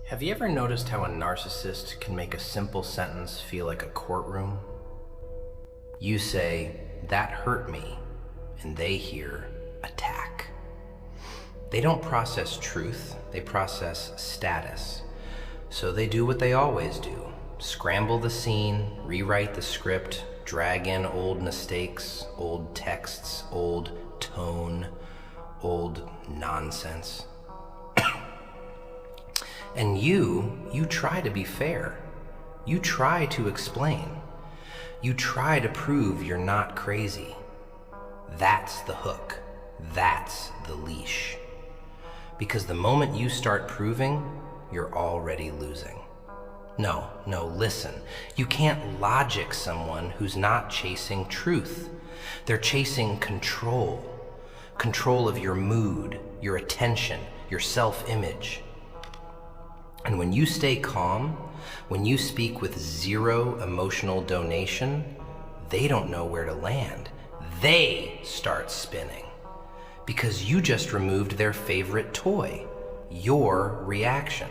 Have you ever noticed how a narcissist can make a simple sentence feel like a courtroom? You say, "That hurt me," and they hear, "Attack." They don't process truth, they process status. So they do what they always do: scramble the scene, rewrite the script, drag in old mistakes, old texts, old tone, old nonsense. And you try to be fair. You try to explain. You try to prove you're not crazy. That's the hook. That's the leash. Because the moment you start proving, you're already losing. No, listen. You can't logic someone who's not chasing truth. They're chasing control. Control of your mood, your attention, your self-image. And when you stay calm, when you speak with zero emotional donation, they don't know where to land. They start spinning because you just removed their favorite toy, your reaction.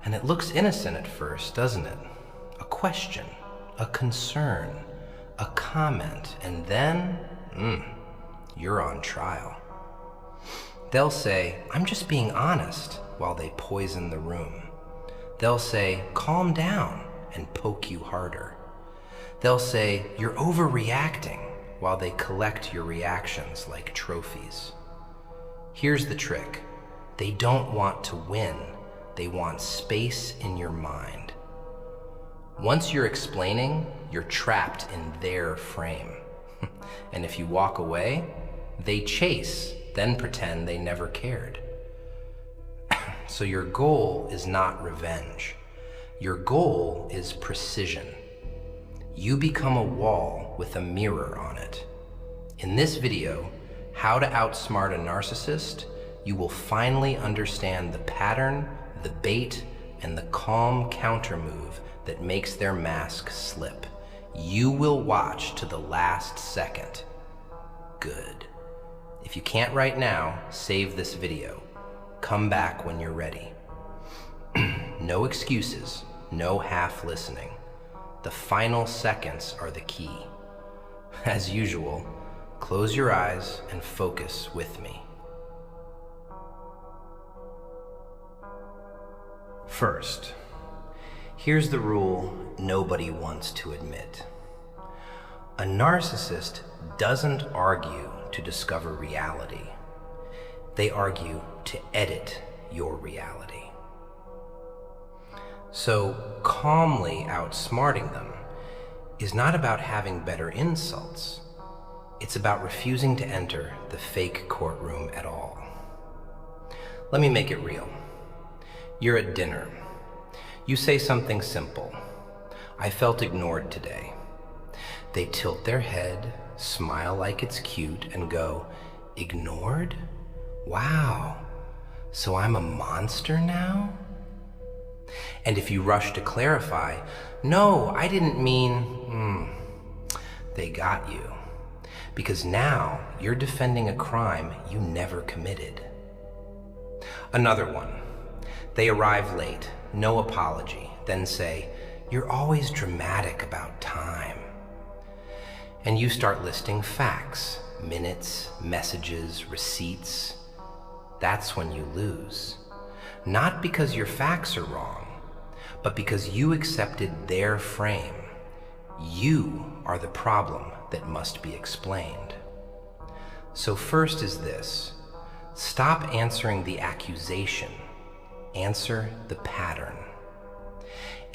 And it looks innocent at first, doesn't it? A question, a concern, a comment, and then, you're on trial. They'll say, "I'm just being honest," while they poison the room. They'll say, "Calm down," and poke you harder. They'll say, "You're overreacting," while they collect your reactions like trophies. Here's the trick. They don't want to win. They want space in your mind. Once you're explaining, you're trapped in their frame. And if you walk away, they chase, then pretend they never cared. So your goal is not revenge. Your goal is precision. You become a wall with a mirror on it. In this video, How to Outsmart a Narcissist, you will finally understand the pattern, the bait, and the calm counter move that makes their mask slip. You will watch to the last second. Good. If you can't right now, save this video. Come back when you're ready. No excuses, no half listening. The final seconds are the key. As usual, close your eyes and focus with me. First, here's the rule nobody wants to admit. A narcissist doesn't argue to discover reality. They argue to edit your reality. So calmly outsmarting them is not about having better insults. It's about refusing to enter the fake courtroom at all. Let me make it real. You're at dinner. You say something simple. "I felt ignored today." They tilt their head, smile like it's cute, and go, "Ignored? Wow, so I'm a monster now?" And if you rush to clarify, "No, I didn't mean," they got you. Because now you're defending a crime you never committed. Another one. They arrive late, no apology, then say, "You're always dramatic about time." And you start listing facts, minutes, messages, receipts. That's when you lose. Not because your facts are wrong, but because you accepted their frame. You are the problem that must be explained. So first is this: stop answering the accusation, answer the pattern.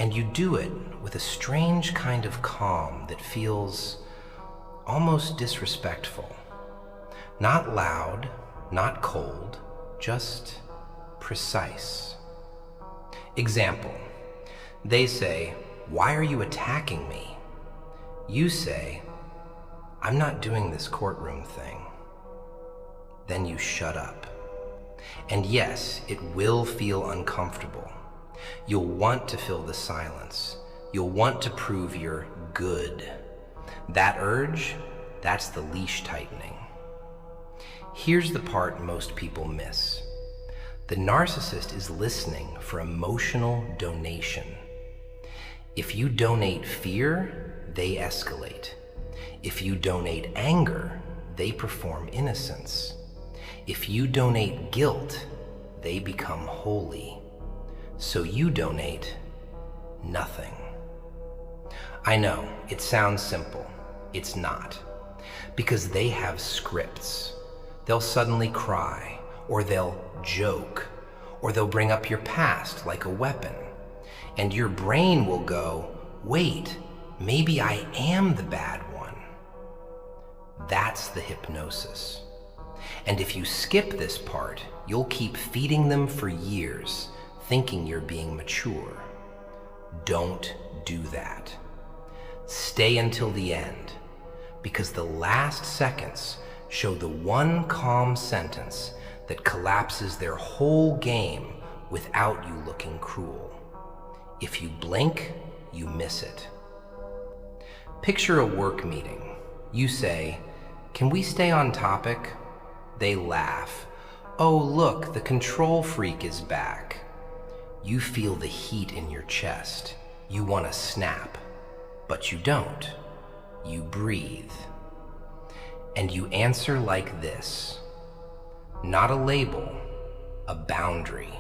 And you do it with a strange kind of calm that feels almost disrespectful. Not loud, not cold, just precise. Example, they say, "Why are you attacking me?" You say, "I'm not doing this courtroom thing." Then you shut up. And yes, it will feel uncomfortable. You'll want to fill the silence. You'll want to prove you're good. That urge, that's the leash tightening. Here's the part most people miss. The narcissist is listening for emotional donation. If you donate fear, they escalate. If you donate anger, they perform innocence. If you donate guilt, they become holy. So you donate nothing. I know, it sounds simple. It's not. Because they have scripts. They'll suddenly cry, or they'll joke, or they'll bring up your past like a weapon. And your brain will go, wait, maybe I am the bad one. That's the hypnosis. And if you skip this part, you'll keep feeding them for years, thinking you're being mature. Don't do that. Stay until the end, because the last seconds show the one calm sentence that collapses their whole game without you looking cruel. If you blink, you miss it. Picture a work meeting. You say, "Can we stay on topic?" They laugh. "Oh, look, the control freak is back." You feel the heat in your chest. You want to snap, but you don't. You breathe. And you answer like this. Not a label, a boundary.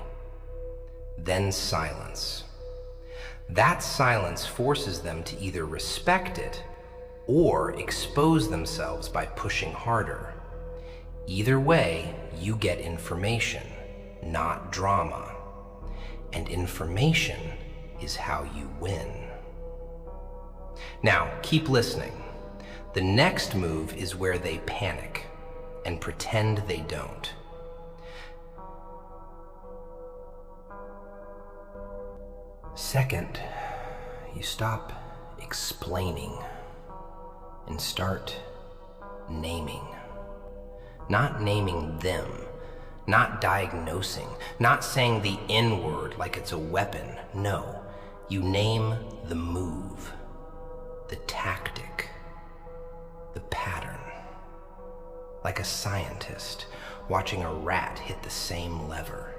Then silence. That silence forces them to either respect it or expose themselves by pushing harder. Either way, you get information, not drama. And information is how you win. Now, keep listening. The next move is where they panic and pretend they don't. Second, you stop explaining and start naming. Not naming them, not diagnosing, not saying the N-word like it's a weapon. No, you name the move, the tactic, the pattern. Like a scientist watching a rat hit the same lever.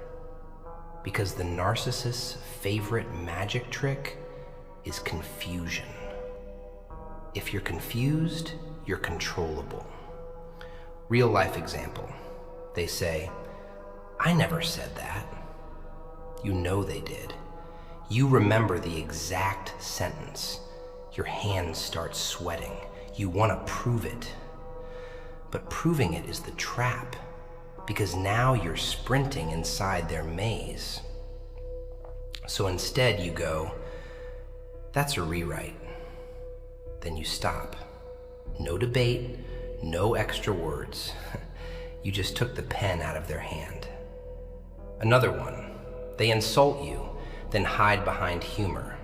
Because the narcissist's favorite magic trick is confusion. If you're confused, you're controllable. Real life example. They say, "I never said that." You know they did. You remember the exact sentence. Your hands start sweating. You want to prove it. But proving it is the trap, because now you're sprinting inside their maze. So instead you go, "That's a rewrite." Then you stop. No debate, no extra words. You just took the pen out of their hand. Another one. They insult you, then hide behind humor.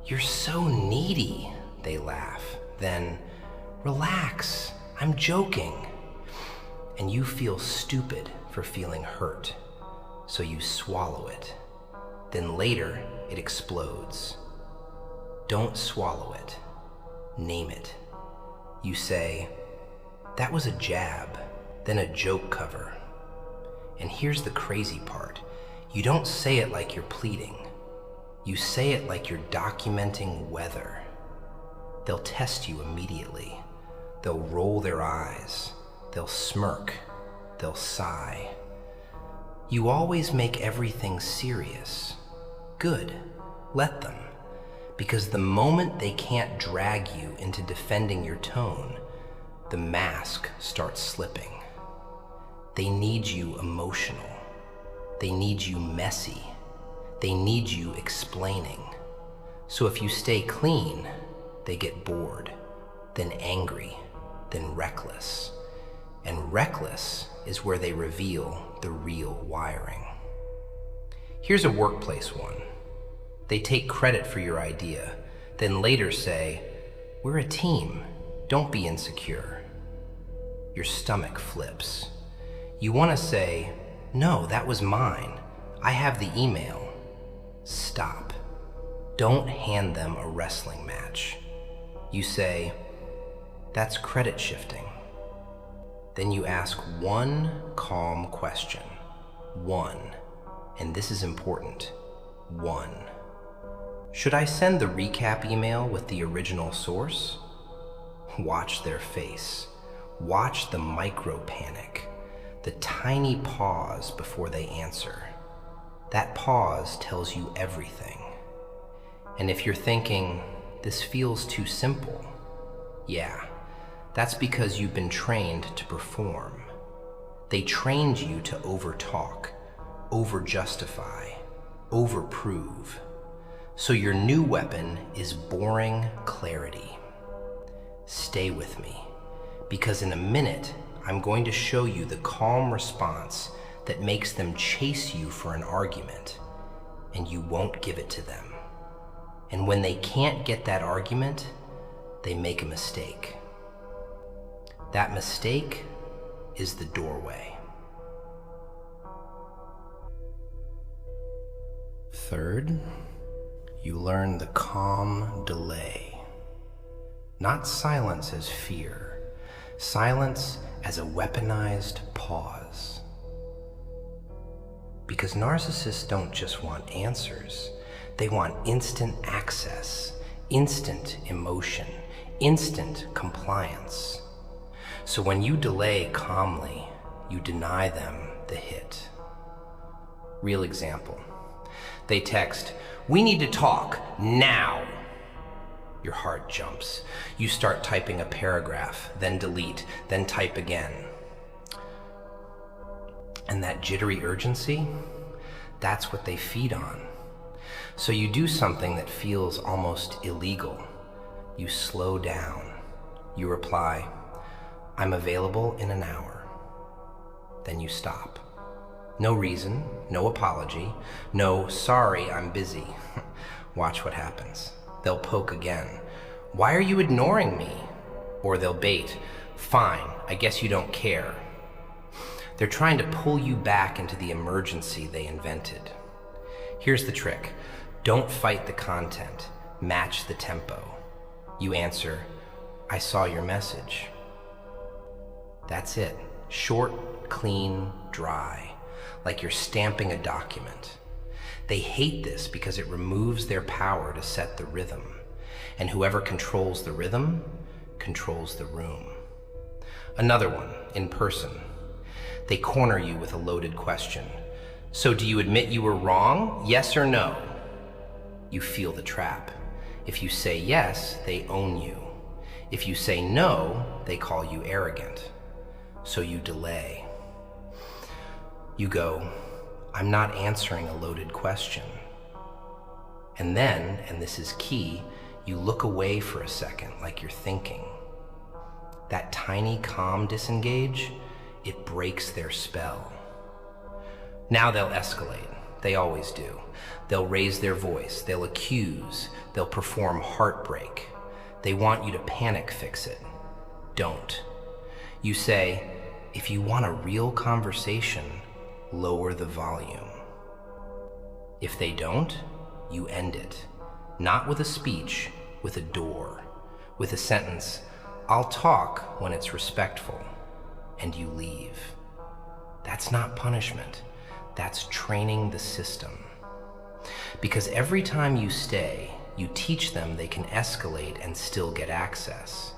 "You're so needy," they laugh. Then, "Relax, I'm joking." And you feel stupid for feeling hurt, so you swallow it. Then later, it explodes. Don't swallow it. Name it. You say, "That was a jab," then a joke cover. And here's the crazy part. You don't say it like you're pleading. You say it like you're documenting weather. They'll test you immediately. They'll roll their eyes. They'll smirk. They'll sigh. You always make everything serious. Good. Let them. Because the moment they can't drag you into defending your tone, the mask starts slipping. They need you emotional. They need you messy. They need you explaining. So if you stay clean, they get bored, then angry, then reckless. And reckless is where they reveal the real wiring. Here's a workplace one. They take credit for your idea, then later say, "We're a team, don't be insecure." Your stomach flips. You want to say, "No, that was mine. I have the email." Stop. Don't hand them a wrestling match. You say, "That's credit shifting." Then you ask one calm question. One. And this is important. 1. Should I send the recap email with the original source? Watch their face. Watch the micro panic, the tiny pause before they answer. That pause tells you everything. And if you're thinking, this feels too simple, yeah, that's because you've been trained to perform. They trained you to overtalk, over-justify, over-prove. So your new weapon is boring clarity. Stay with me, because in a minute, I'm going to show you the calm response that makes them chase you for an argument, and you won't give it to them. And when they can't get that argument, they make a mistake. That mistake is the doorway. Third, you learn the calm delay. Not silence as fear, silence as a weaponized pause. Because narcissists don't just want answers, they want instant access, instant emotion, instant compliance. So when you delay calmly, you deny them the hit. Real example. They text, "We need to talk now." Your heart jumps. You start typing a paragraph, then delete, then type again. And that jittery urgency, that's what they feed on. So you do something that feels almost illegal. You slow down. You reply, "I'm available in an hour." Then you stop. No reason, no apology, no "sorry, I'm busy." Watch what happens. They'll poke again. "Why are you ignoring me?" Or they'll bait, "Fine, I guess you don't care." They're trying to pull you back into the emergency they invented. Here's the trick. Don't fight the content. Match the tempo. You answer, "I saw your message." That's it. Short, clean, dry. Like you're stamping a document. They hate this because it removes their power to set the rhythm. And whoever controls the rhythm controls the room. Another one, in person. They corner you with a loaded question. "So do you admit you were wrong? Yes or no?" You feel the trap. If you say yes, they own you. If you say no, they call you arrogant. So you delay. You go, "I'm not answering a loaded question." And then, and this is key, you look away for a second like you're thinking. That tiny calm disengage, it breaks their spell. Now they'll escalate. They always do. They'll raise their voice. They'll accuse. They'll perform heartbreak. They want you to panic fix it. Don't. You say, "If you want a real conversation, lower the volume." If they don't, you end it. Not with a speech, with a door. With a sentence, "I'll talk when it's respectful." And you leave. That's not punishment. That's training the system. Because every time you stay, you teach them they can escalate and still get access.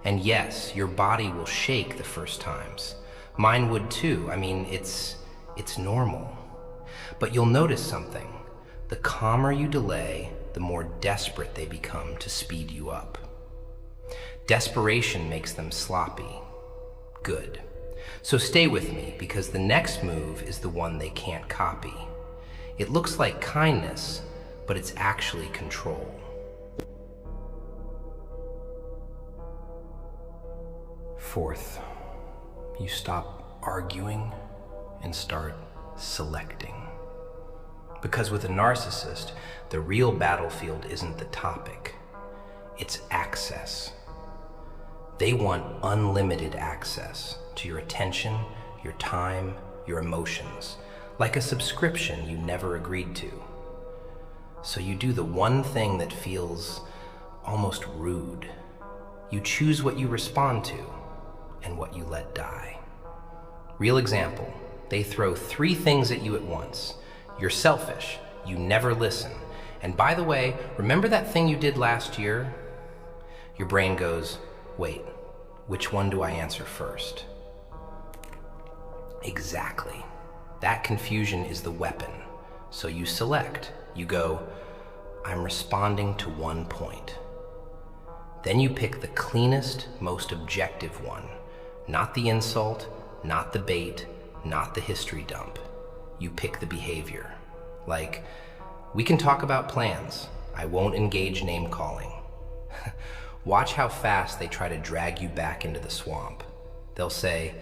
And yes, your body will shake the first times. Mine would too. I mean, it's normal. But you'll notice something. The calmer you delay, the more desperate they become to speed you up. Desperation makes them sloppy. Good. So stay with me, because the next move is the one they can't copy. It looks like kindness, but it's actually control. Fourth, you stop arguing and start selecting. Because with a narcissist, the real battlefield isn't the topic, it's access. They want unlimited access to your attention, your time, your emotions, like a subscription you never agreed to. So you do the one thing that feels almost rude. You choose what you respond to and what you let die. Real example, they throw 3 things at you at once: You're selfish. You never listen. And by the way, remember that thing you did last year? Your brain goes, wait, which one do I answer first? Exactly. That confusion is the weapon. So you select. You go, I'm responding to one point. Then you pick the cleanest, most objective one. Not the insult, not the bait, not the history dump. You pick the behavior. Like, we can talk about plans. I won't engage name calling. Watch how fast they try to drag you back into the swamp. They'll say,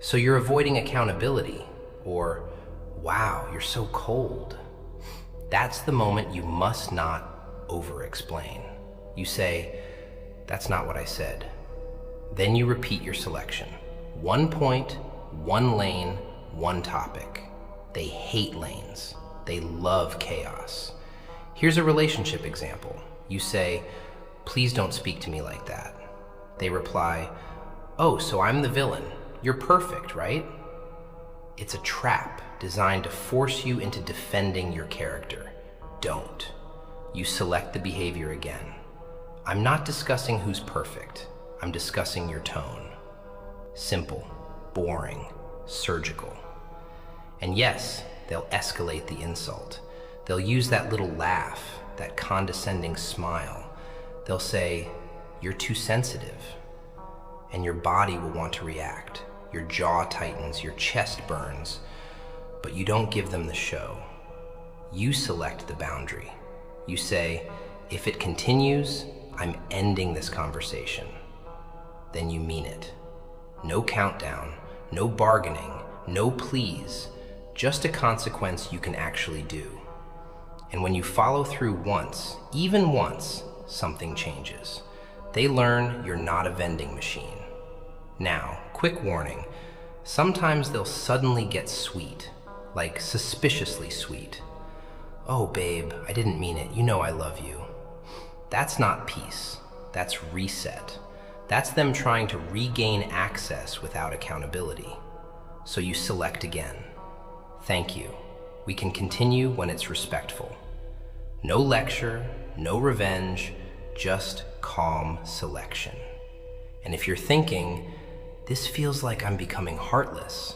so you're avoiding accountability, or wow, you're so cold. That's the moment you must not over-explain. You say, that's not what I said. Then you repeat your selection. 1 point, 1 lane, 1 topic. They hate lanes. They love chaos. Here's a relationship example. You say, please don't speak to me like that. They reply, oh, so I'm the villain. You're perfect, right? It's a trap designed to force you into defending your character. Don't. You select the behavior again. I'm not discussing who's perfect. I'm discussing your tone. Simple, boring, surgical. And yes, they'll escalate the insult. They'll use that little laugh, that condescending smile. They'll say, you're too sensitive. And your body will want to react. Your jaw tightens, your chest burns, but you don't give them the show. You select the boundary. You say, if it continues, I'm ending this conversation. Then you mean it. No countdown, no bargaining, no pleas, just a consequence you can actually do. And when you follow through once, even once, something changes. They learn you're not a vending machine. Now, quick warning, sometimes they'll suddenly get sweet, like suspiciously sweet. Oh babe, I didn't mean it, you know I love you. That's not peace, that's reset. That's them trying to regain access without accountability. So you select again. Thank you. We can continue when it's respectful. No lecture, no revenge, just calm selection. And if you're thinking, this feels like I'm becoming heartless.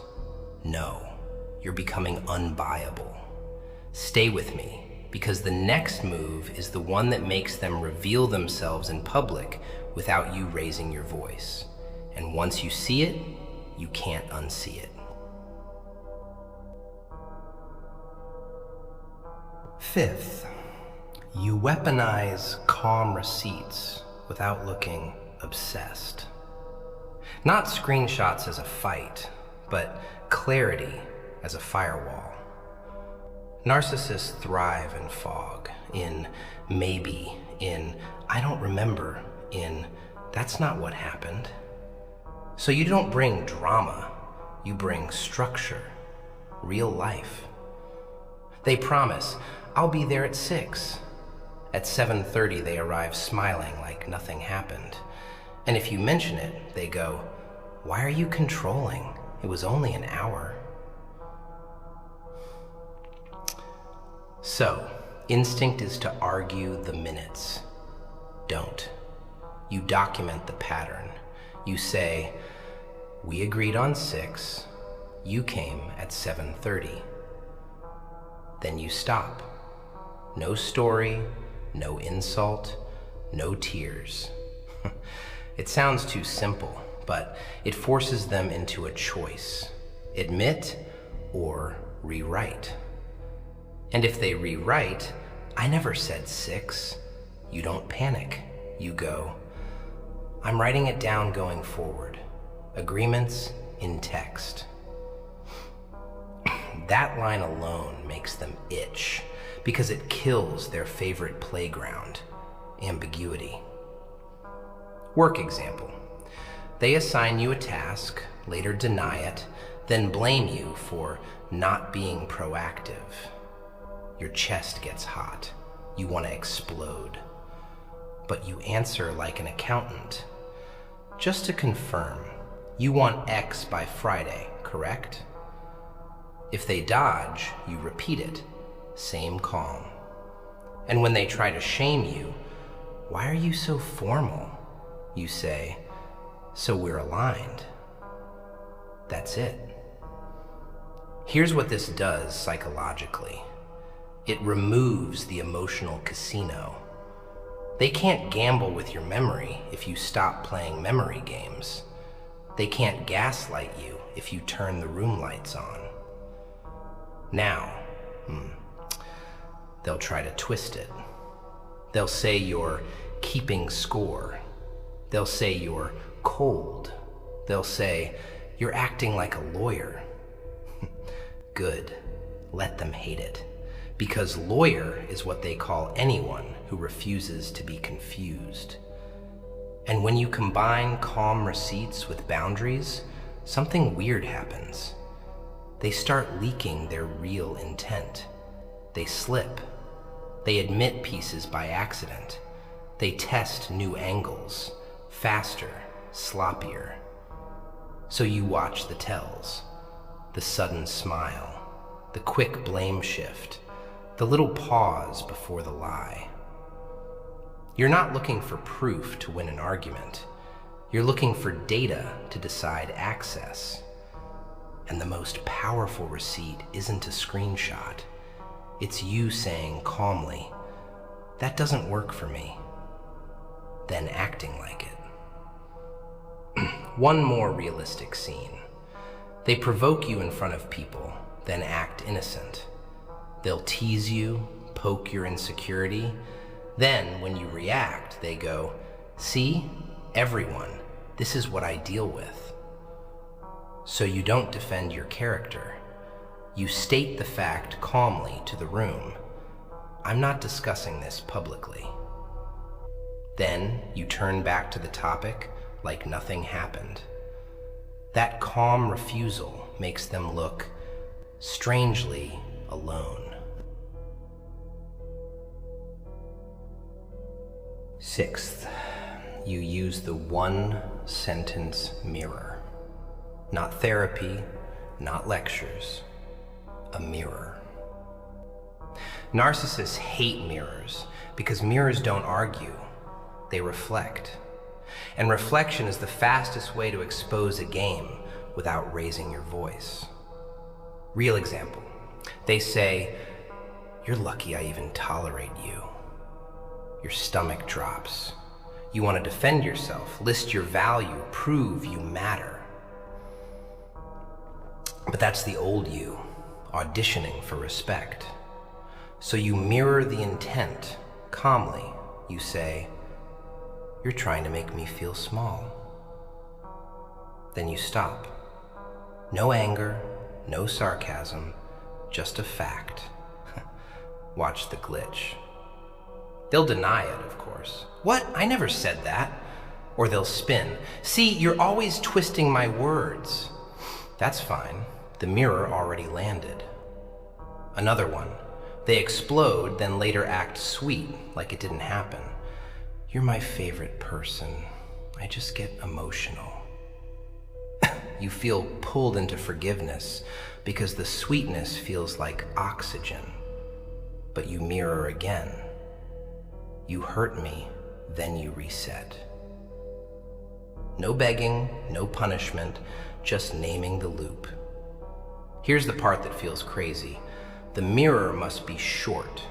No, you're becoming unbuyable. Stay with me, because the next move is the one that makes them reveal themselves in public without you raising your voice. And once you see it, you can't unsee it. Fifth, you weaponize calm receipts without looking obsessed. Not screenshots as a fight, but clarity as a firewall. Narcissists thrive in fog, in maybe, in I don't remember, in that's not what happened. So you don't bring drama, you bring structure, real life. They promise, I'll be there at 6. At 7:30 they arrive smiling like nothing happened. And if you mention it, they go, why are you controlling? It was only an hour. So, instinct is to argue the minutes. Don't. You document the pattern. You say, we agreed on 6, you came at 7:30. Then you stop. No story, no insult, no tears. It sounds too simple, but it forces them into a choice. Admit or rewrite. And if they rewrite, I never said 6, you don't panic. You go, I'm writing it down going forward. Agreements in text. That line alone makes them itch because it kills their favorite playground, ambiguity. Work example. They assign you a task, later deny it, then blame you for not being proactive. Your chest gets hot. You want to explode. But you answer like an accountant. Just to confirm, you want X by Friday, correct? If they dodge, you repeat it. same calm. And when they try to shame you, "Why are you so formal?" you say, "So we're aligned." That's it. Here's what this does psychologically. It removes the emotional casino. They can't gamble with your memory if you stop playing memory games. They can't gaslight you if you turn the room lights on. Now, they'll try to twist it. They'll say you're keeping score. They'll say you're cold. They'll say you're acting like a lawyer. Good. Let them hate it. Because lawyer is what they call anyone who refuses to be confused. And when you combine calm receipts with boundaries, something weird happens. They start leaking their real intent. They slip. They admit pieces by accident. They test new angles, faster, sloppier. So you watch the tells, the sudden smile, the quick blame shift, the little pause before the lie. You're not looking for proof to win an argument. You're looking for data to decide access. And the most powerful receipt isn't a screenshot. It's you saying calmly, "That doesn't work for me," then acting like it. One more realistic scene. They provoke you in front of people, then act innocent. They'll tease you, poke your insecurity. Then, when you react, they go, "See, everyone, this is what I deal with." So you don't defend your character. You state the fact calmly to the room. "I'm not discussing this publicly." Then you turn back to the topic like nothing happened. That calm refusal makes them look strangely alone. 6th, you use the one-sentence mirror. Not therapy, not lectures, a mirror. Narcissists hate mirrors because mirrors don't argue, they reflect. And reflection is the fastest way to expose a game without raising your voice. Real example. They say, "You're lucky I even tolerate you." Your stomach drops. You want to defend yourself, list your value, prove you matter. But that's the old you, auditioning for respect. So you mirror the intent. Calmly, you say, "You're trying to make me feel small." Then you stop. No anger, no sarcasm, just a fact. Watch the glitch. They'll deny it, of course. "What? I never said that." Or they'll spin. "See, you're always twisting my words." That's fine. The mirror already landed. Another one. They explode, then later act sweet, like it didn't happen. "You're my favorite person. I just get emotional." You feel pulled into forgiveness because the sweetness feels like oxygen. But you mirror again. "You hurt me," then you reset. No begging, no punishment, just naming the loop. Here's the part that feels crazy. The mirror must be short.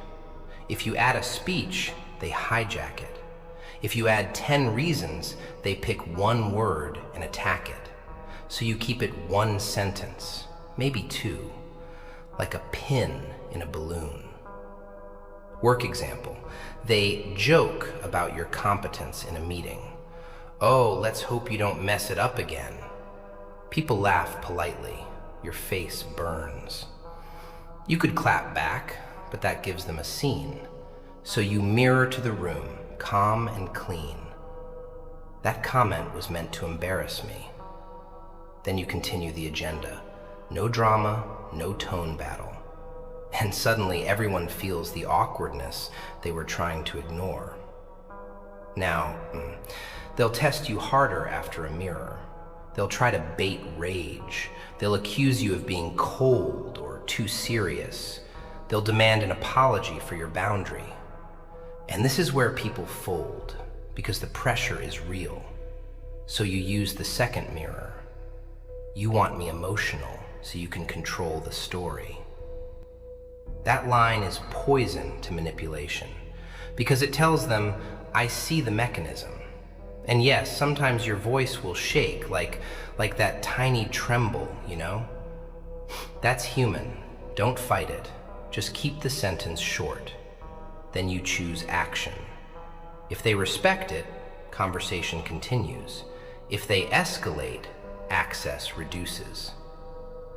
If you add a speech, they hijack it. If you add 10 reasons, they pick one word and attack it. So you keep it one sentence, maybe two, like a pin in a balloon. Work example. They joke about your competence in a meeting. "Oh, let's hope you don't mess it up again." People laugh politely. Your face burns. You could clap back, but that gives them a scene. So you mirror to the room, calm and clean. "That comment was meant to embarrass me." Then you continue the agenda. No drama, no tone battle. And suddenly everyone feels the awkwardness they were trying to ignore. Now, they'll test you harder after a mirror. They'll try to bait rage. They'll accuse you of being cold or too serious. They'll demand an apology for your boundary. And this is where people fold, because the pressure is real. So you use the second mirror. You want me emotional so you can control the story. That line is poison to manipulation, because it tells them, I see the mechanism. And yes, sometimes your voice will shake, like that tiny tremble, you know? That's human. Don't fight it. Just keep the sentence short. Then you choose action. If they respect it, conversation continues. If they escalate, access reduces.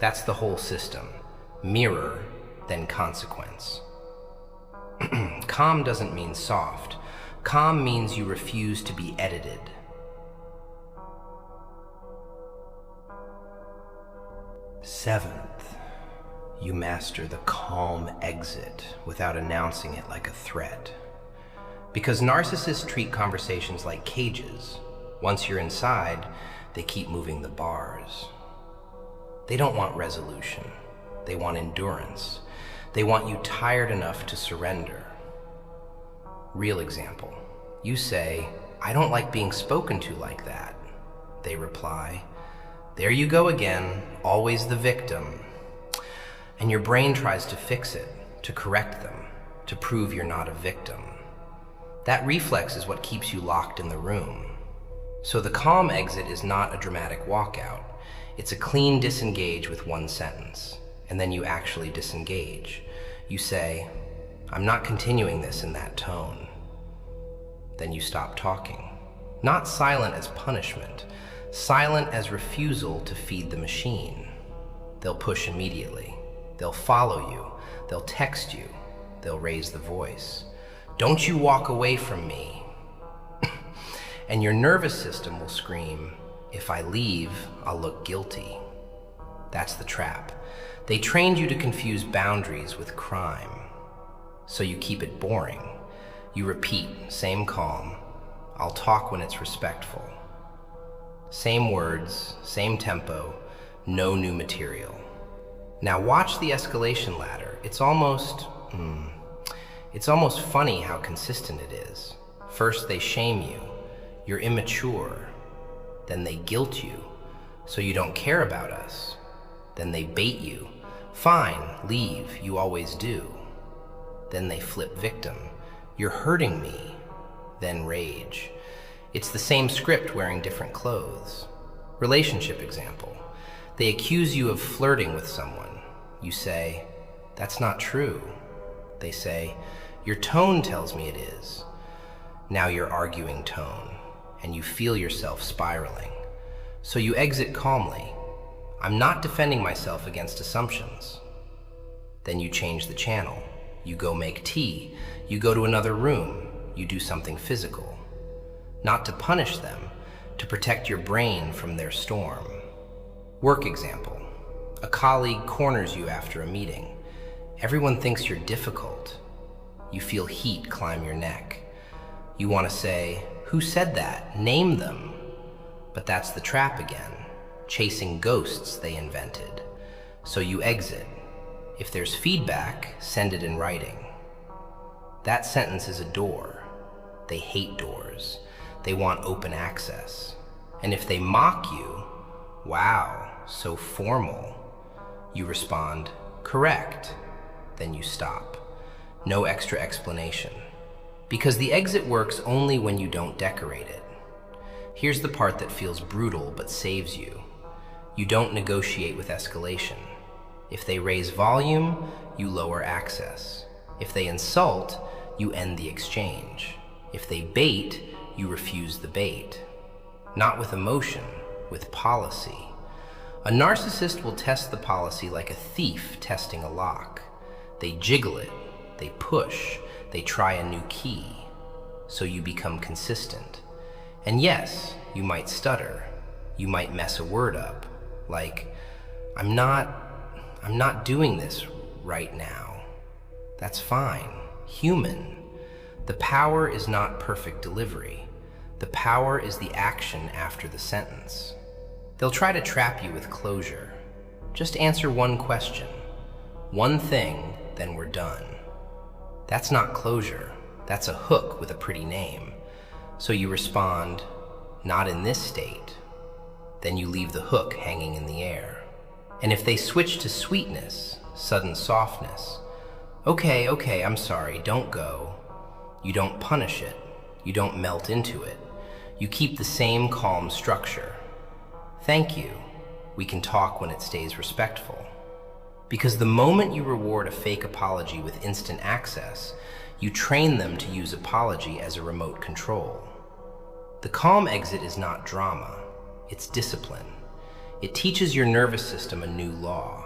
That's the whole system. Mirror, then consequence. Calm doesn't mean soft. Calm means you refuse to be edited. Seventh, you master the calm exit without announcing it like a threat. Because narcissists treat conversations like cages. Once you're inside, they keep moving the bars. They don't want resolution. They want endurance. They want you tired enough to surrender. Real example. You say, I don't like being spoken to like that. They reply, there you go again, always the victim. And your brain tries to fix it, to correct them, to prove you're not a victim. That reflex is what keeps you locked in the room. So the calm exit is not a dramatic walkout. It's a clean disengage with one sentence. And then you actually disengage. You say, I'm not continuing this in that tone. Then you stop talking. Not silent as punishment, silent as refusal to feed the machine. They'll push immediately. They'll follow you. They'll text you. They'll raise the voice. Don't you walk away from me. And your nervous system will scream, if I leave, I'll look guilty. That's the trap. They trained you to confuse boundaries with crime. So you keep it boring. You repeat, same calm. I'll talk when it's respectful. Same words, same tempo, no new material. Now watch the escalation ladder. It's almost funny how consistent it is. First they shame you. You're immature. Then they guilt you, so you don't care about us. Then they bait you. Fine, leave, you always do. Then they flip victim. You're hurting me. Then rage. It's the same script wearing different clothes. Relationship example. They accuse you of flirting with someone. You say, that's not true. They say, your tone tells me it is. Now you're arguing tone, and you feel yourself spiraling. So you exit calmly. I'm not defending myself against assumptions. Then you change the channel. You go make tea. You go to another room. You do something physical. Not to punish them, to protect your brain from their storm. Work example. A colleague corners you after a meeting. Everyone thinks you're difficult. You feel heat climb your neck. You want to say, who said that? Name them. But that's the trap again. Chasing ghosts they invented. So you exit. If there's feedback, send it in writing. That sentence is a door. They hate doors. They want open access. And if they mock you, wow, so formal, you respond, correct. Then you stop. No extra explanation. Because the exit works only when you don't decorate it. Here's the part that feels brutal but saves you. You don't negotiate with escalation. If they raise volume, you lower access. If they insult, you end the exchange. If they bait, you refuse the bait. Not with emotion, with policy. A narcissist will test the policy like a thief testing a lock. They jiggle it, they push, they try a new key. So you become consistent. And yes, you might stutter. You might mess a word up. Like, I'm not doing this right now. That's fine. Human. The power is not perfect delivery. The power is the action after the sentence. They'll try to trap you with closure. Just answer one question. One thing then we're done. That's not closure. That's a hook with a pretty name. So you respond, not in this state. Then you leave the hook hanging in the air. And if they switch to sweetness, sudden softness, okay, I'm sorry, don't go. You don't punish it. You don't melt into it. You keep the same calm structure. Thank you. We can talk when it stays respectful. Because the moment you reward a fake apology with instant access, you train them to use apology as a remote control. The calm exit is not drama, it's discipline. It teaches your nervous system a new law.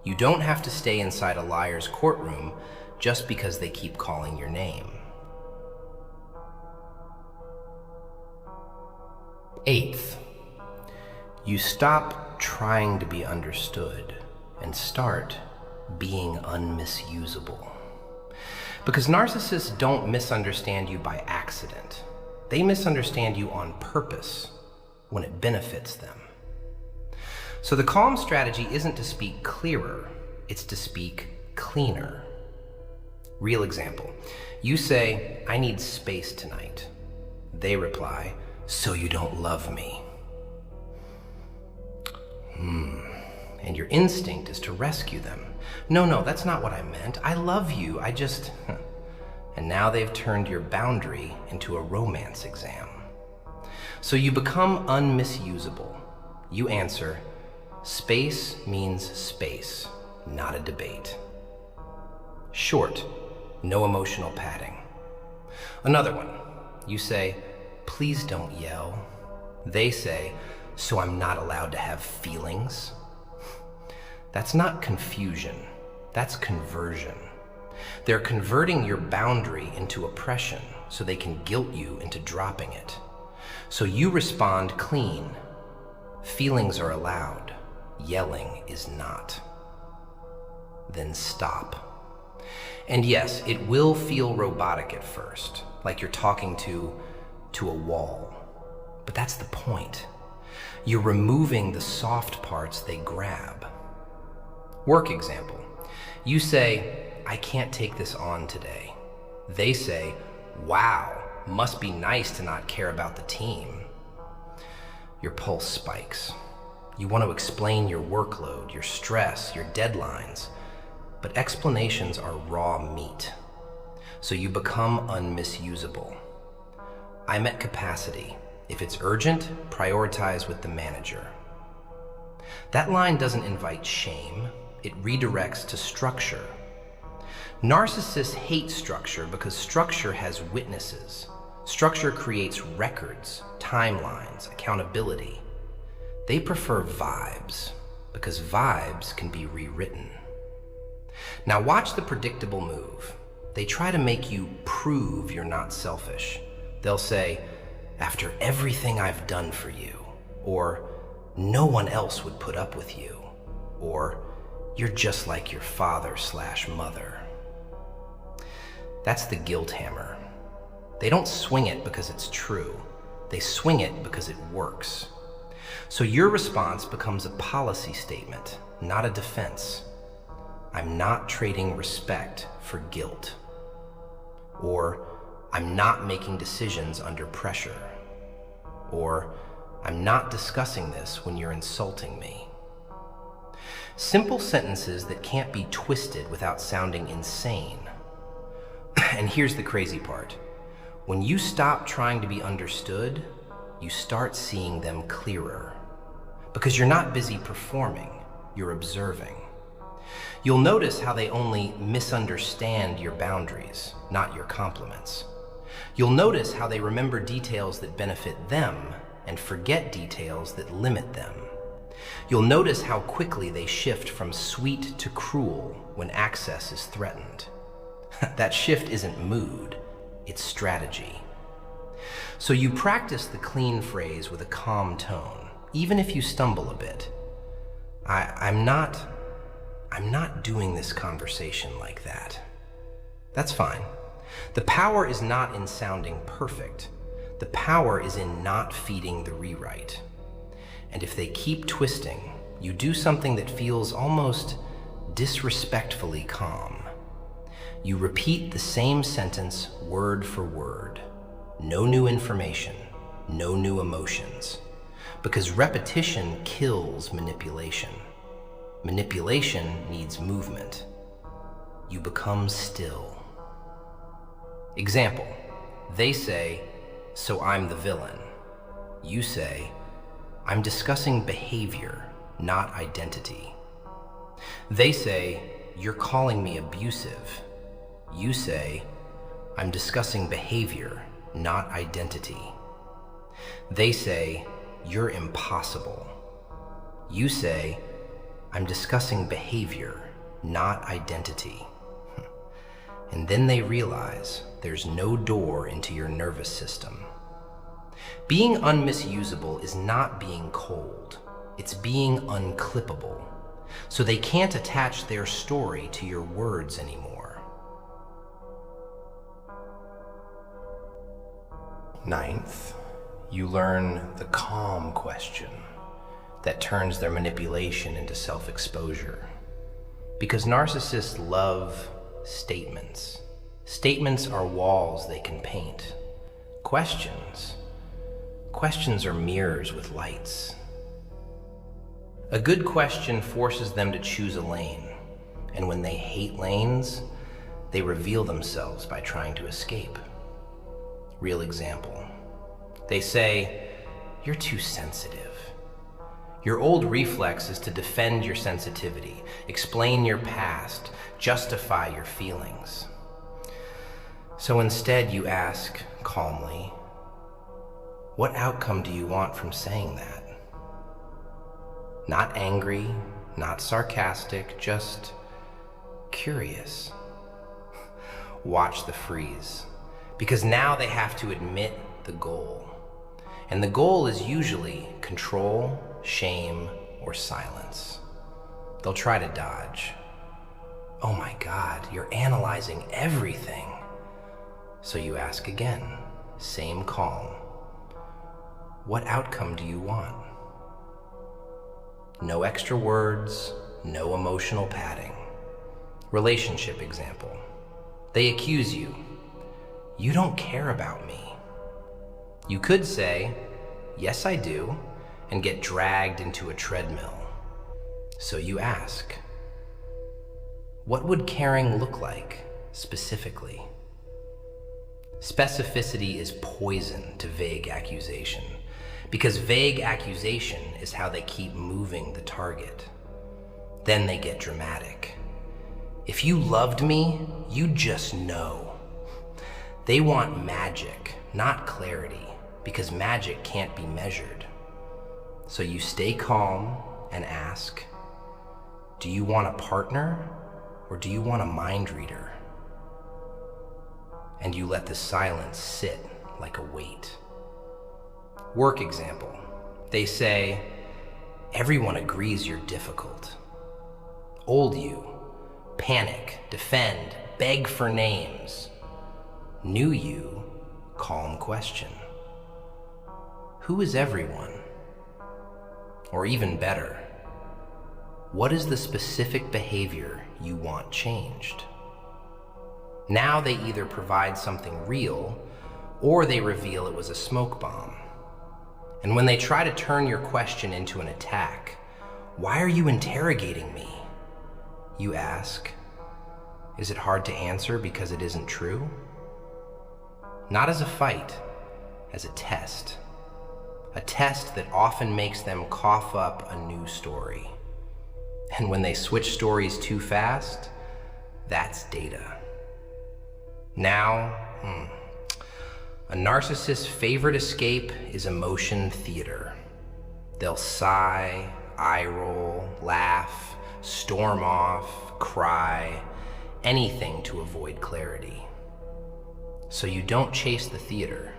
You don't have to stay inside a liar's courtroom just because they keep calling your name. 8th, you stop trying to be understood and start being unmisusable. Because narcissists don't misunderstand you by accident. They misunderstand you on purpose when it benefits them. So the calm strategy isn't to speak clearer, it's to speak cleaner. Real example. You say, I need space tonight. They reply, so you don't love me. And your instinct is to rescue them. No, that's not what I meant. I love you, I just... And now they've turned your boundary into a romance exam. So you become unmisusable. You answer, space means space, not a debate. Short, no emotional padding. Another one, you say, please don't yell. They say, so I'm not allowed to have feelings. That's not confusion, that's conversion. They're converting your boundary into oppression so they can guilt you into dropping it. So you respond clean. Feelings are allowed, yelling is not. Then stop. And yes, it will feel robotic at first, like you're talking to a wall. But that's the point. You're removing the soft parts they grab. Work example. You say, I can't take this on today. They say, wow, must be nice to not care about the team. Your pulse spikes. You want to explain your workload, your stress, your deadlines, but explanations are raw meat. So you become unmisusable. I'm at capacity. If it's urgent, prioritize with the manager. That line doesn't invite shame. It redirects to structure. Narcissists hate structure because structure has witnesses. Structure creates records, timelines, accountability. They prefer vibes because vibes can be rewritten. Now watch the predictable move. They try to make you prove you're not selfish. They'll say, after everything I've done for you, or no one else would put up with you, or you're just like your father/mother. That's the guilt hammer. They don't swing it because it's true. They swing it because it works. So your response becomes a policy statement, not a defense. I'm not trading respect for guilt. Or I'm not making decisions under pressure. Or I'm not discussing this when you're insulting me. Simple sentences that can't be twisted without sounding insane. And here's the crazy part. When you stop trying to be understood, you start seeing them clearer. Because you're not busy performing, you're observing. You'll notice how they only misunderstand your boundaries, not your compliments. You'll notice how they remember details that benefit them and forget details that limit them. You'll notice how quickly they shift from sweet to cruel when access is threatened. That shift isn't mood, it's strategy. So you practice the clean phrase with a calm tone, even if you stumble a bit. I'm not doing this conversation like that. That's fine. The power is not in sounding perfect. The power is in not feeding the rewrite. And if they keep twisting, you do something that feels almost disrespectfully calm. You repeat the same sentence word for word. No new information, no new emotions. Because repetition kills manipulation. Manipulation needs movement. You become still. Example, they say, "So I'm the villain." You say, "I'm discussing behavior, not identity." They say, "You're calling me abusive." You say, "I'm discussing behavior, not identity." They say, "You're impossible." You say, "I'm discussing behavior, not identity." And then they realize there's no door into your nervous system. Being unmisusable is not being cold, it's being unclippable. So they can't attach their story to your words anymore. Ninth, you learn the calm question that turns their manipulation into self-exposure. Because narcissists love statements. Statements are walls they can paint. Questions are mirrors with lights. A good question forces them to choose a lane, and when they hate lanes, they reveal themselves by trying to escape. Real example. They say, "You're too sensitive." Your old reflex is to defend your sensitivity, explain your past, justify your feelings. So instead you ask calmly, "What outcome do you want from saying that?" Not angry, not sarcastic, just curious. Watch the freeze, because now they have to admit the goal. And the goal is usually control, shame, or silence. They'll try to dodge. "Oh my God, you're analyzing everything." So you ask again, same calm. "What outcome do you want?" No extra words, no emotional padding. Relationship example. They accuse you. "You don't care about me." You could say, "Yes, I do," and get dragged into a treadmill. So you ask, what would caring look like specifically? Specificity is poison to vague accusation, because vague accusation is how they keep moving the target. Then they get dramatic. "If you loved me, you'd just know." They want magic, not clarity, because magic can't be measured. So you stay calm and ask, "Do you want a partner or do you want a mind reader?" And you let the silence sit like a weight. Work example. They say, "Everyone agrees you're difficult." Old you, panic, defend, beg for names. New you, calm question. Who is everyone? Or even better, what is the specific behavior you want changed? Now they either provide something real or they reveal it was a smoke bomb. And when they try to turn your question into an attack, "Why are you interrogating me?" you ask, "Is it hard to answer because it isn't true?" Not as a fight, as a test. A test that often makes them cough up a new story. And when they switch stories too fast, that's data. Now, a narcissist's favorite escape is emotion theater. They'll sigh, eye roll, laugh, storm off, cry, anything to avoid clarity. So you don't chase the theater.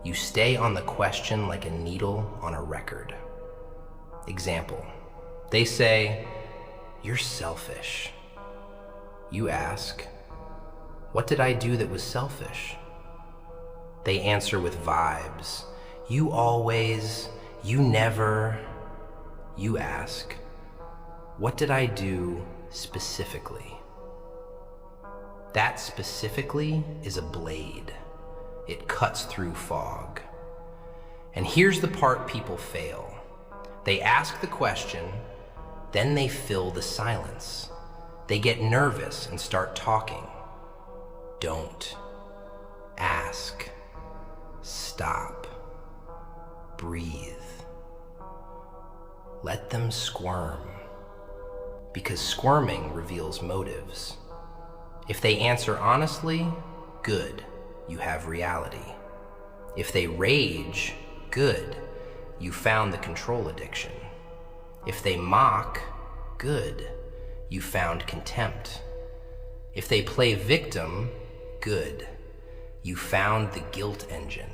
You stay on the question like a needle on a record. Example, they say, "You're selfish." You ask, "What did I do that was selfish?" They answer with vibes. "You always, you never." You ask, "What did I do specifically?" That specifically is a blade. It cuts through fog. And here's the part people fail. They ask the question, then they fill the silence. They get nervous and start talking. Don't. Ask. Stop. Breathe. Let them squirm. Because squirming reveals motives. If they answer honestly, good, you have reality. If they rage, good, you found the control addiction. If they mock, good, you found contempt. If they play victim, good, you found the guilt engine.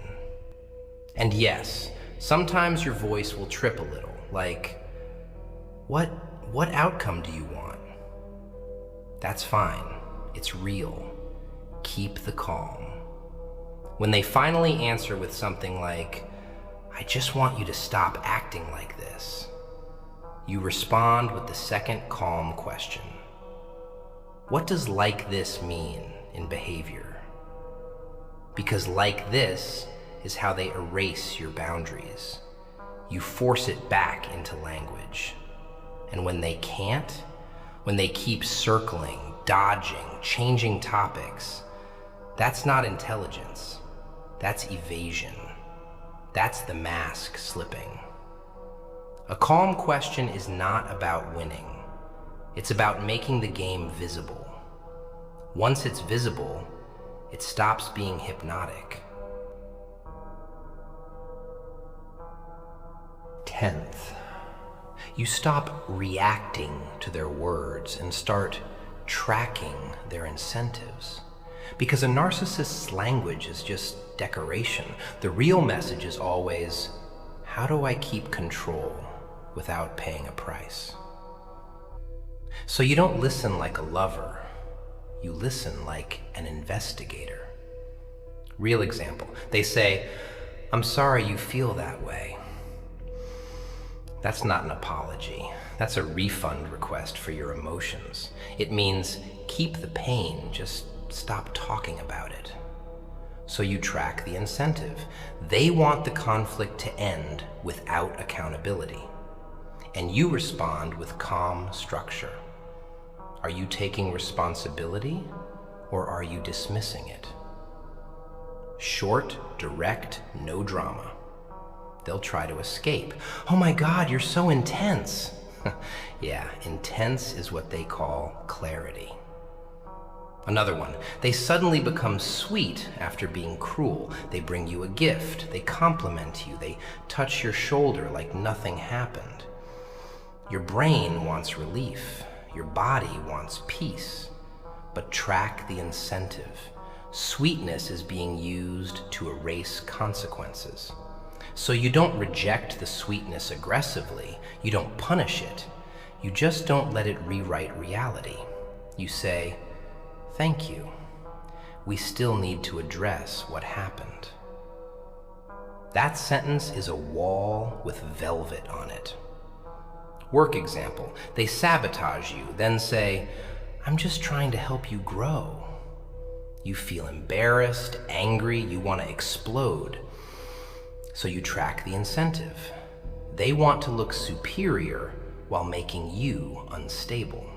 And yes, sometimes your voice will trip a little, like, what outcome do you want? That's fine. It's real. Keep the calm. When they finally answer with something like, I just want you to stop acting like this, you respond with the second calm question. What does like this mean in behavior? Because like this is how they erase your boundaries. You force it back into language. And when they can't, when they keep circling, dodging, changing topics, that's not intelligence. That's evasion. That's the mask slipping. A calm question is not about winning. It's about making the game visible. Once it's visible, it stops being hypnotic. 10th, you stop reacting to their words and start tracking their incentives. Because a narcissist's language is just decoration. The real message is always, how do I keep control without paying a price? So you don't listen like a lover, you listen like an investigator. Real example, they say, I'm sorry you feel that way. That's not an apology. That's a refund request for your emotions. It means keep the pain, just stop talking about it. So you track the incentive. They want the conflict to end without accountability. And you respond with calm structure. Are you taking responsibility or are you dismissing it? Short, direct, no drama. They'll try to escape. Oh my God, you're so intense. Yeah, intense is what they call clarity. Another one, they suddenly become sweet after being cruel. They bring you a gift, they compliment you, they touch your shoulder like nothing happened. Your brain wants relief, your body wants peace, but track the incentive. Sweetness is being used to erase consequences. So you don't reject the sweetness aggressively, you don't punish it, you just don't let it rewrite reality. You say, thank you. We still need to address what happened. That sentence is a wall with velvet on it. Work example, they sabotage you, then say, I'm just trying to help you grow. You feel embarrassed, angry, you want to explode. So you track the incentive. They want to look superior while making you unstable.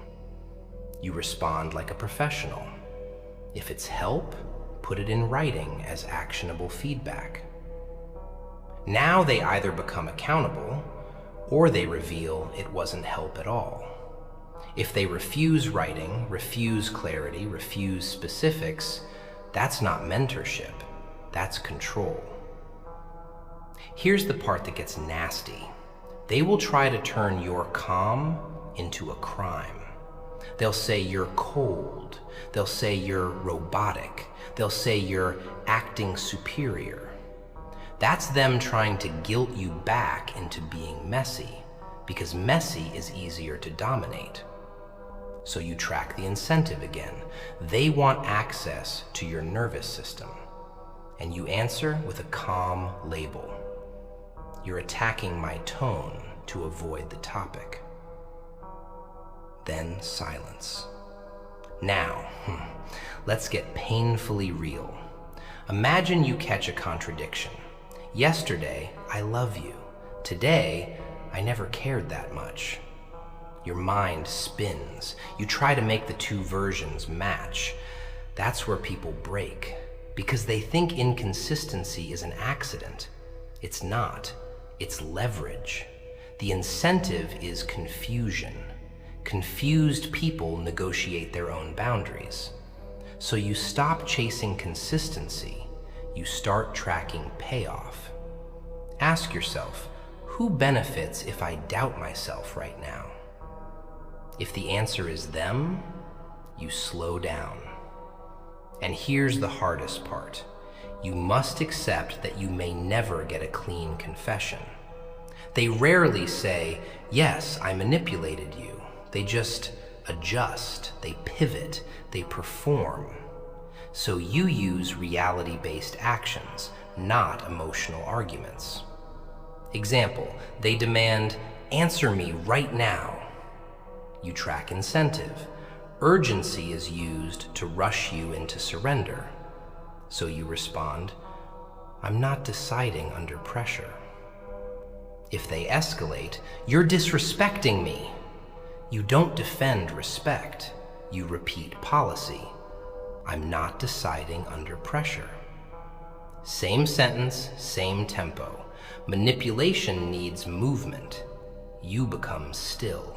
You respond like a professional. If it's help, put it in writing as actionable feedback. Now they either become accountable or they reveal it wasn't help at all. If they refuse writing, refuse clarity, refuse specifics, that's not mentorship, that's control. Here's the part that gets nasty. They will try to turn your calm into a crime. They'll say you're cold. They'll say you're robotic. They'll say you're acting superior. That's them trying to guilt you back into being messy, because messy is easier to dominate. So you track the incentive again. They want access to your nervous system, and you answer with a calm label. You're attacking my tone to avoid the topic. Then silence. Now, let's get painfully real. Imagine you catch a contradiction. Yesterday, I love you. Today, I never cared that much. Your mind spins. You try to make the two versions match. That's where people break, because they think inconsistency is an accident. It's not. It's leverage. The incentive is confusion. Confused people negotiate their own boundaries. So you stop chasing consistency. You start tracking payoff. Ask yourself, who benefits if I doubt myself right now? If the answer is them, you slow down. And here's the hardest part. You must accept that you may never get a clean confession. They rarely say, yes, I manipulated you. They just adjust, they pivot, they perform. So you use reality-based actions, not emotional arguments. Example, they demand, answer me right now. You track incentive. Urgency is used to rush you into surrender. So you respond, I'm not deciding under pressure. If they escalate, you're disrespecting me. You don't defend respect. You repeat policy. I'm not deciding under pressure. Same sentence, same tempo. Manipulation needs movement. You become still.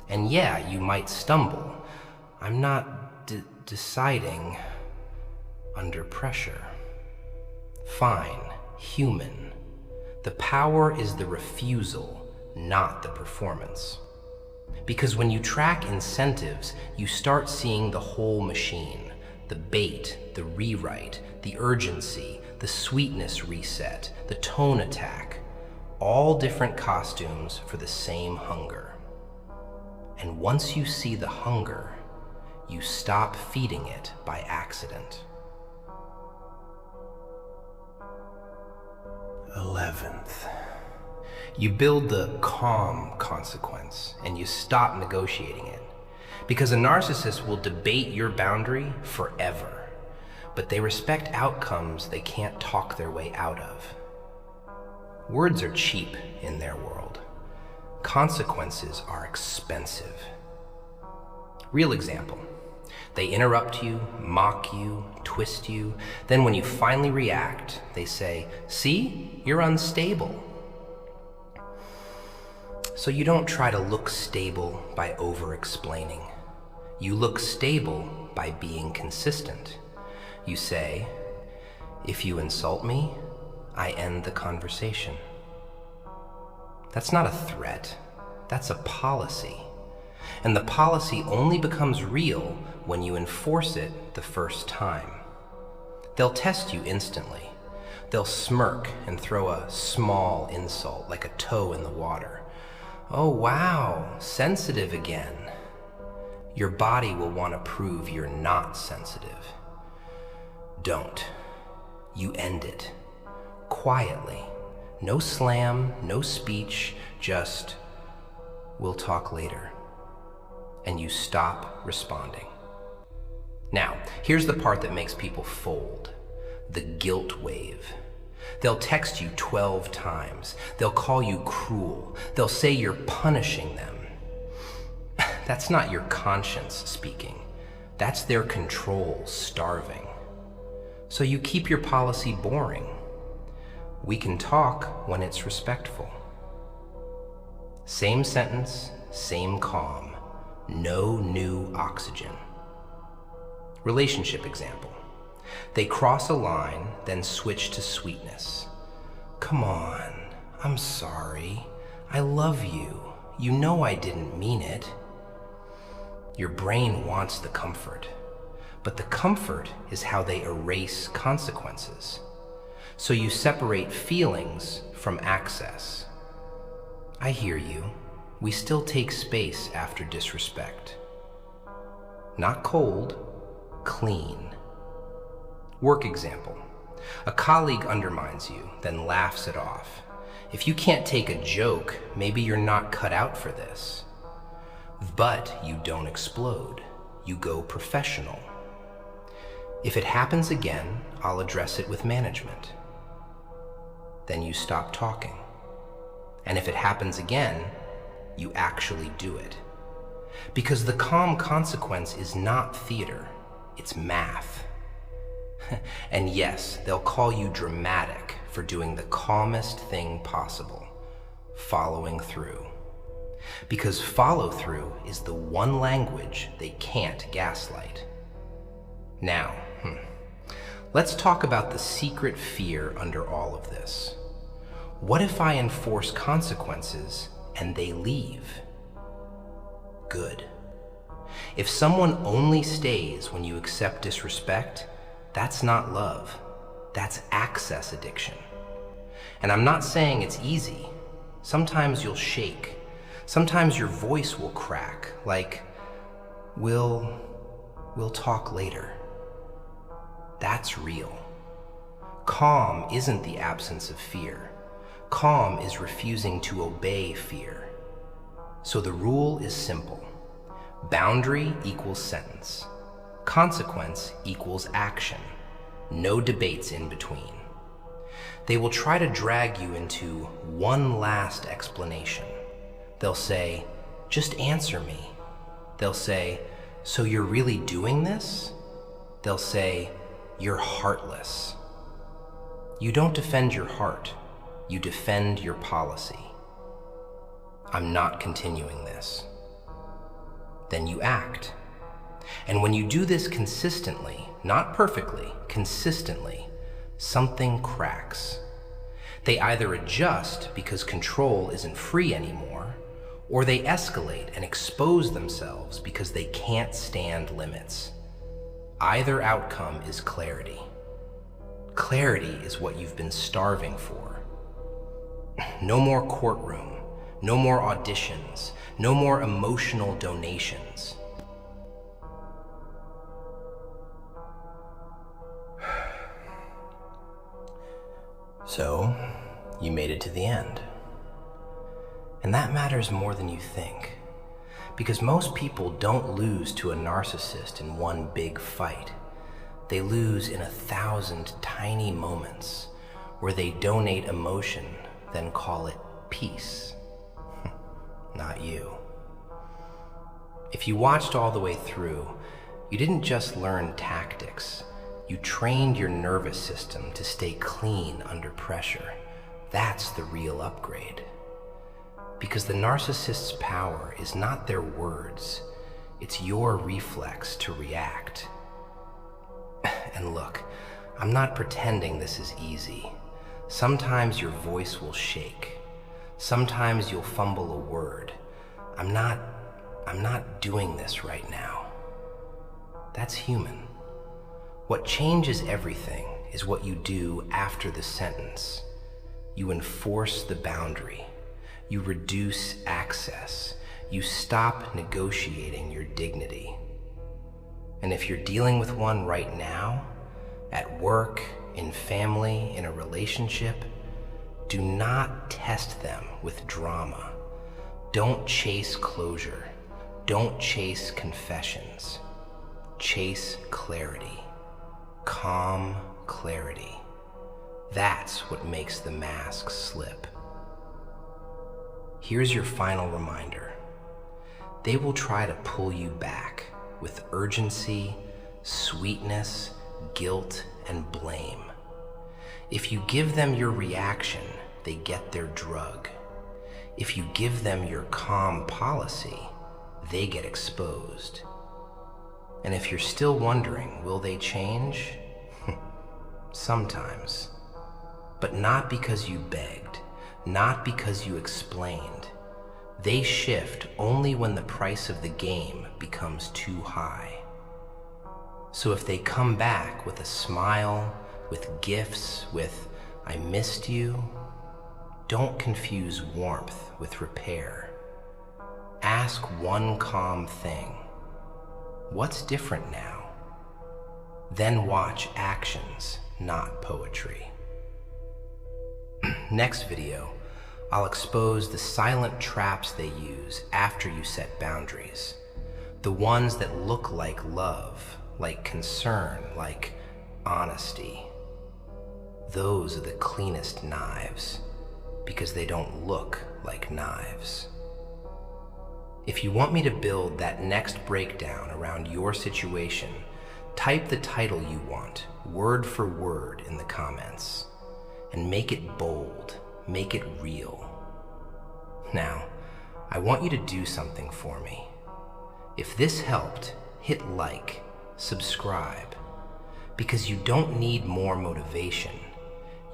And yeah, you might stumble. I'm not deciding under pressure. Fine, human. The power is the refusal, not the performance. Because when you track incentives, you start seeing the whole machine. The bait, the rewrite, the urgency, the sweetness reset, the tone attack. All different costumes for the same hunger. And once you see the hunger, you stop feeding it by accident. 11th. You build the calm consequence and you stop negotiating it. Because a narcissist will debate your boundary forever, but they respect outcomes they can't talk their way out of. Words are cheap in their world. Consequences are expensive. Real example. They interrupt you, mock you, twist you. Then when you finally react, they say, see, you're unstable. So you don't try to look stable by over-explaining. You look stable by being consistent. You say, if you insult me, I end the conversation. That's not a threat. That's a policy. And the policy only becomes real when you enforce it the first time. They'll test you instantly. They'll smirk and throw a small insult like a toe in the water. Oh wow, sensitive again. Your body will want to prove you're not sensitive. Don't. You end it. Quietly. No slam, no speech, just, we'll talk later. And you stop responding. Now, here's the part that makes people fold. The guilt wave. They'll text you 12 times. They'll call you cruel. They'll say you're punishing them. That's not your conscience speaking. That's their control starving. So you keep your policy boring. We can talk when it's respectful. Same sentence, same calm. No new oxygen. Relationship example. They cross a line, then switch to sweetness. Come on, I'm sorry. I love you. You know I didn't mean it. Your brain wants the comfort, but the comfort is how they erase consequences. So you separate feelings from access. I hear you. We still take space after disrespect. Not cold, clean. Work example. A colleague undermines you, then laughs it off. If you can't take a joke, maybe you're not cut out for this. But you don't explode. you go professional. If it happens again, I'll address it with management. Then you stop talking. And if it happens again, you actually do it. Because the calm consequence is not theater, it's math. And yes, they'll call you dramatic for doing the calmest thing possible, following through. Because follow through is the one language they can't gaslight. Now, let's talk about the secret fear under all of this. What if I enforce consequences and they leave? Good. If someone only stays when you accept disrespect, that's not love. That's access addiction. And I'm not saying it's easy. Sometimes you'll shake. Sometimes your voice will crack, like, we'll talk later. That's real. Calm isn't the absence of fear. Calm is refusing to obey fear. So the rule is simple. Boundary equals sentence. Consequence equals action. No debates in between. They will try to drag you into one last explanation. They'll say, just answer me. They'll say, so you're really doing this? They'll say, you're heartless. You don't defend your heart, you defend your policy. I'm not continuing this. Then you act. And when you do this consistently, not perfectly, consistently, something cracks. They either adjust because control isn't free anymore, or they escalate and expose themselves because they can't stand limits. Either outcome is clarity. Clarity is what you've been starving for. No more courtroom, no more auditions, no more emotional donations. So, you made it to the end. And that matters more than you think. Because most people don't lose to a narcissist in one big fight. They lose in 1,000 tiny moments where they donate emotion, then call it peace. Not you. If you watched all the way through, you didn't just learn tactics. You trained your nervous system to stay clean under pressure. That's the real upgrade. Because the narcissist's power is not their words, it's your reflex to react. And look, I'm not pretending this is easy. Sometimes your voice will shake. Sometimes you'll fumble a word. I'm not doing this right now. That's human. What changes everything is what you do after the sentence. You enforce the boundary. You reduce access. You stop negotiating your dignity. And if you're dealing with one right now, at work, in family, in a relationship, do not test them with drama. Don't chase closure. Don't chase confessions. Chase clarity. Calm clarity. That's what makes the mask slip. Here's your final reminder. They will try to pull you back with urgency, sweetness, guilt, and blame. If you give them your reaction, they get their drug. If you give them your calm policy, they get exposed. And if you're still wondering, will they change? Sometimes. But not because you begged, not because you explained. They shift only when the price of the game becomes too high. So if they come back with a smile, with gifts, with "I missed you," don't confuse warmth with repair. Ask one calm thing. What's different now? Then watch actions, not poetry. Next video, I'll expose the silent traps they use after you set boundaries. The ones that look like love, like concern, like honesty. Those are the cleanest knives, because they don't look like knives. If you want me to build that next breakdown around your situation, type the title you want, word for word, in the comments, and make it bold, make it real. Now, I want you to do something for me. If this helped, hit like, subscribe, because you don't need more motivation.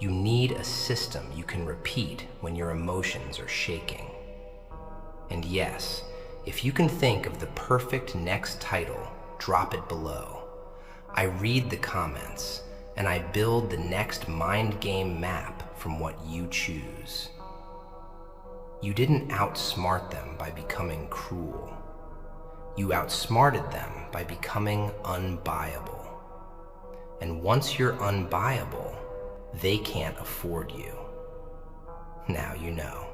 You need a system you can repeat when your emotions are shaking. And yes, if you can think of the perfect next title, drop it below. I read the comments, and I build the next mind game map from what you choose. You didn't outsmart them by becoming cruel. You outsmarted them by becoming unbuyable. And once you're unbuyable, they can't afford you. Now you know.